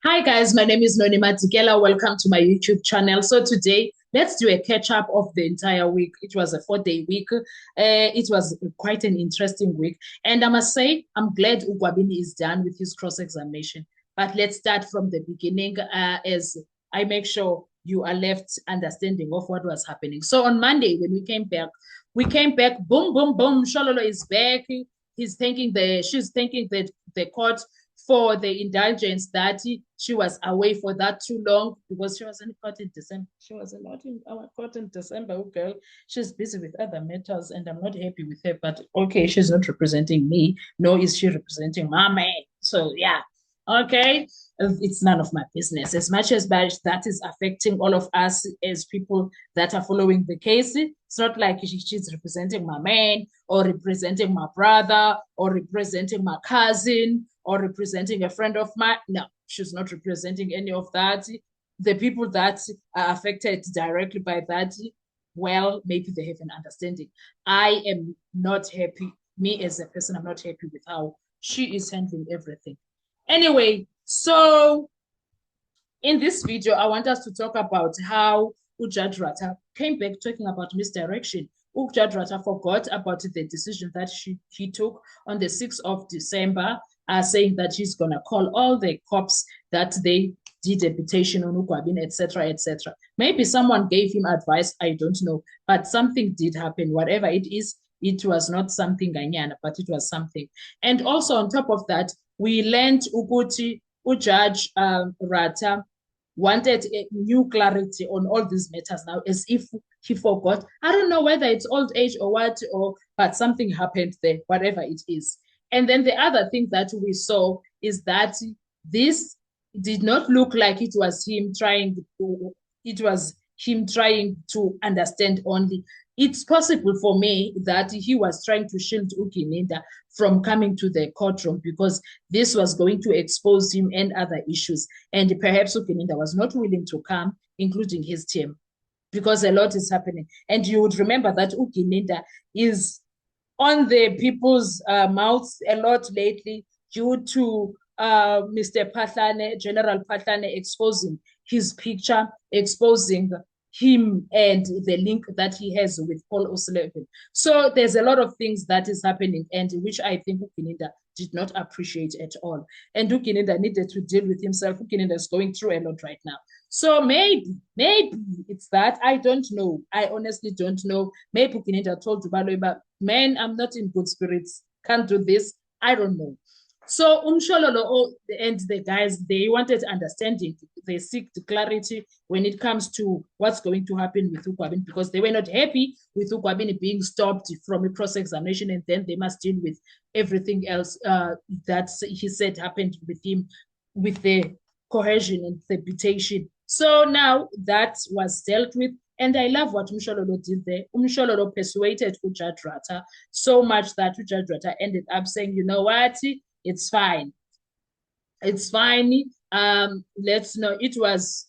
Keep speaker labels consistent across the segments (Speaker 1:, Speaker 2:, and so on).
Speaker 1: Hi guys, my name is Noni Matikela. Welcome to my YouTube channel. So today, let's do a catch up of the entire week. It was a 4-day week. It was quite an interesting week. And I must say, I'm glad Ugwabini is done with his cross-examination. But let's start from the beginning as I make sure you are left understanding of what was happening. So on Monday, when we came back, boom, boom, boom, Shololo is back. She's thanking the court for the indulgence that she was away for that too long because she was in court in December. She was not in our court in December. Oh, girl, she's busy with other matters and I'm not happy with her. But okay, she's not representing me, nor is she representing my man. So yeah, okay. It's none of my business. As much as that is affecting all of us as people that are following the case, it's not like she's representing my man or representing my brother or representing my cousin or representing a friend of mine. No, she's not representing any of that. The people that are affected directly by that, well, maybe they have an understanding. I am not happy. Me as a person, I'm not happy with how she is handling everything. Anyway, so in this video, I want us to talk about how Ujaj Rata came back talking about misdirection. Ujaj Rata forgot about the decision that he took on the 6th of December, saying that he's going to call all the cops that they did a petition on Ugwabini, etc., etc. Maybe someone gave him advice, I don't know, but something did happen. Whatever it is, it was not something ganyana, but it was something. And also on top of that, we learned Uguti Ujaj Rata wanted a new clarity on all these matters now, as if he forgot. I don't know whether it's old age or what, but something happened there, whatever it is. And then the other thing that we saw is that this did not look like it was him trying to understand only. It's possible for me that he was trying to shield Ukininda from coming to the courtroom because this was going to expose him and other issues. And perhaps Ukininda was not willing to come, including his team, because a lot is happening. And you would remember that Ukininda is on the people's mouths a lot lately due to Mr. Patlane, General Patlane, exposing his picture, exposing him and the link that he has with Paul O'Sullivan. So there's a lot of things that is happening and which I think Ukininda did not appreciate at all. And Ukininda needed to deal with himself. Ukininda is going through a lot right now. So maybe it's that. I don't know. I honestly don't know. Maybe Ukininda told Baloiba, man, I'm not in good spirits. Can't do this. I don't know. So Umshololo and the guys, they wanted understanding. They seek clarity when it comes to what's going to happen with Ugwabini because they were not happy with Ugwabini being stopped from a cross-examination and then they must deal with everything else that he said happened with him with the cohesion and the reputation. So now that was dealt with. And I love what Umshololo did there. Umshololo persuaded Ujaj Rata so much that Ujaj Rata ended up saying, you know what? It's fine. It's fine. Let's know. It was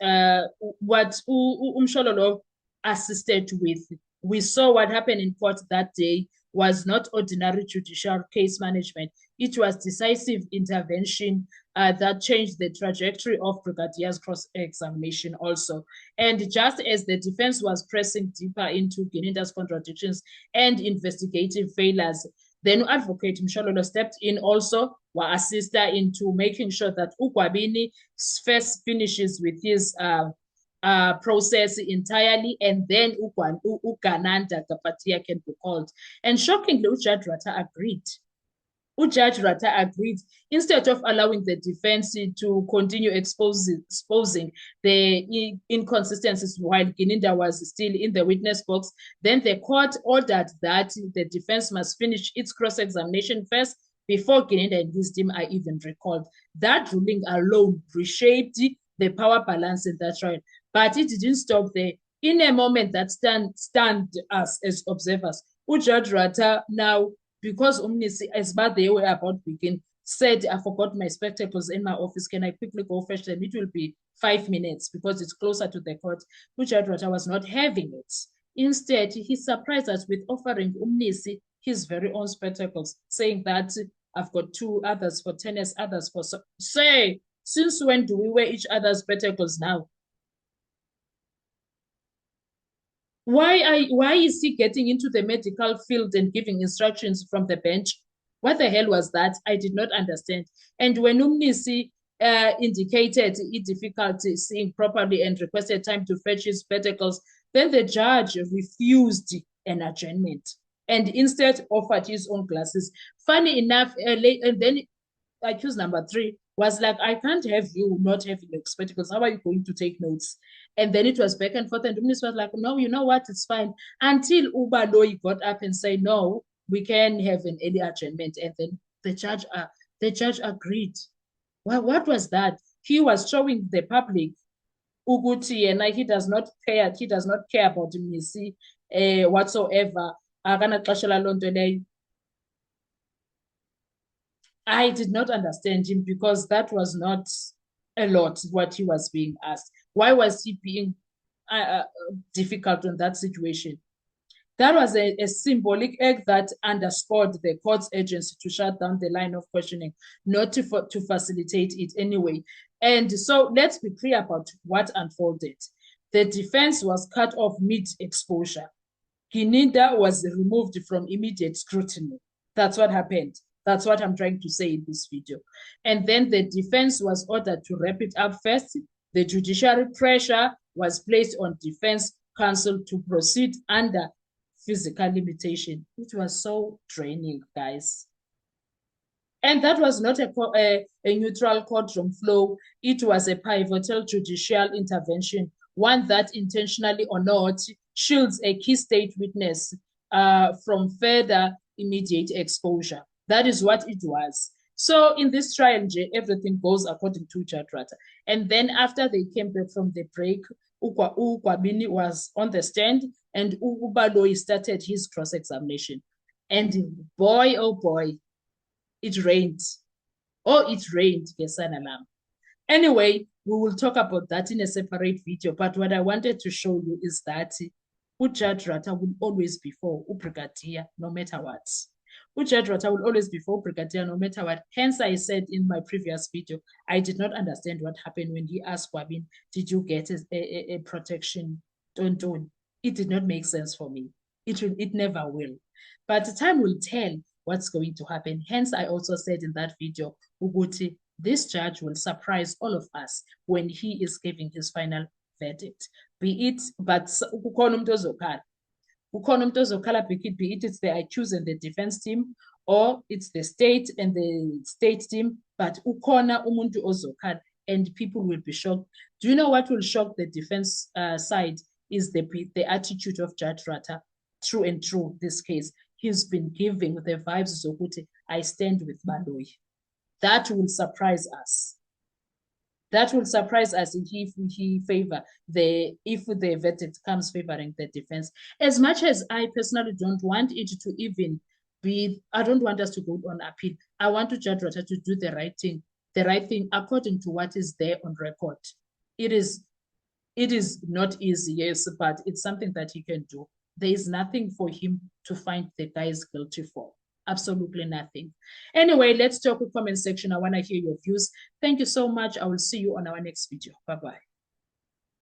Speaker 1: what Umshololo assisted with. We saw what happened in court that day was not ordinary judicial case management. It was decisive intervention that changed the trajectory of Brigadier's cross-examination also. And just as the defense was pressing deeper into Gininda's contradictions and investigative failures, then Advocate Mshololo stepped in also, was assisted into making sure that Ugwabini first finishes with his process entirely, and then Ugananda Kapatia can be called. And shockingly, Ujaj Rata agreed. Ujaj Rata agreed instead of allowing the defense to continue exposing the inconsistencies while Gininda was still in the witness box. Then the court ordered that the defense must finish its cross-examination first before Gininda and his team are even recalled. That ruling alone reshaped the power balance in that trial, but it didn't stop there. In a moment that stunned us as observers, Ujaj Rata now, because Umnisi, as bad they were about to begin, said, I forgot my spectacles in my office. Can I quickly go fetch them? It will be 5 minutes because it's closer to the court. Ujaj Rata was not having it. Instead, he surprised us with offering Umnisi his very own spectacles, saying that I've got 2 others for tennis, others for... Say, Since when do we wear each other's spectacles now? Why is he getting into the medical field and giving instructions from the bench? What the hell was that? I did not understand. And when Umnisi indicated difficulty seeing properly and requested time to fetch his spectacles, then the judge refused an adjournment and instead offered his own glasses. Funny enough, and then accused number 3 was like, I can't have you not having spectacles. How are you going to take notes? And then it was back and forth. And the minister was like, no, you know what? It's fine. Until Ubaloyi got up and said, no, we can have an early adjournment. And then the judge agreed. Well, what was that? He was showing the public Uguti and he does not care about Missy whatsoever. I did not understand him because that was not a lot what he was being asked. Why was he being difficult in that situation? That was a symbolic act that underscored the court's urgency to shut down the line of questioning, not to facilitate it anyway. And so let's be clear about what unfolded. The defense was cut off mid-exposure. Gininda was removed from immediate scrutiny. That's what happened. That's what I'm trying to say in this video. And then the defense was ordered to wrap it up first. The judiciary pressure was placed on defense counsel to proceed under physical limitation. It was so draining, guys. And that was not a neutral courtroom flow. It was a pivotal judicial intervention, one that intentionally or not shields a key state witness from further immediate exposure. That is what it was. So in this trial, everything goes according to Judge Ratha. And then after they came back from the break, Ukwabini was on the stand and Ubaloyi started his cross-examination. And boy, oh boy, it rained. Oh, it rained, Gesanalam. Anyway, we will talk about that in a separate video. But what I wanted to show you is that Judge Ratha will always be for Brigadier, no matter what. Judge Ratha will always be for Brigadier, no matter what. Hence, I said in my previous video, I did not understand what happened when he asked Kwabin, did you get a protection? Don't. It did not make sense for me. It never will. But time will tell what's going to happen. Hence, I also said in that video, Uguti, this judge will surprise all of us when he is giving his final verdict. Be it, but be it it's the accused and the defense team, or it's the state and the state team, but ukona umuntu ozokhala, and people will be shocked. Do you know what will shock the defense side is the attitude of Judge Ratha through and through this case. He's been giving the vibes of I stand with Baloyi. That will surprise us. That will surprise us if he favor if the verdict comes favoring the defense. As much as I personally don't want it to even be, I don't want us to go on appeal. I want Judge Ratha to do the right thing according to what is there on record. It is not easy, yes, but it's something that he can do. There is nothing for him to find the guys guilty for. Absolutely nothing. Anyway, let's talk in the comment section. I want to hear your views. Thank you so much. I will see you on our next video. Bye-bye.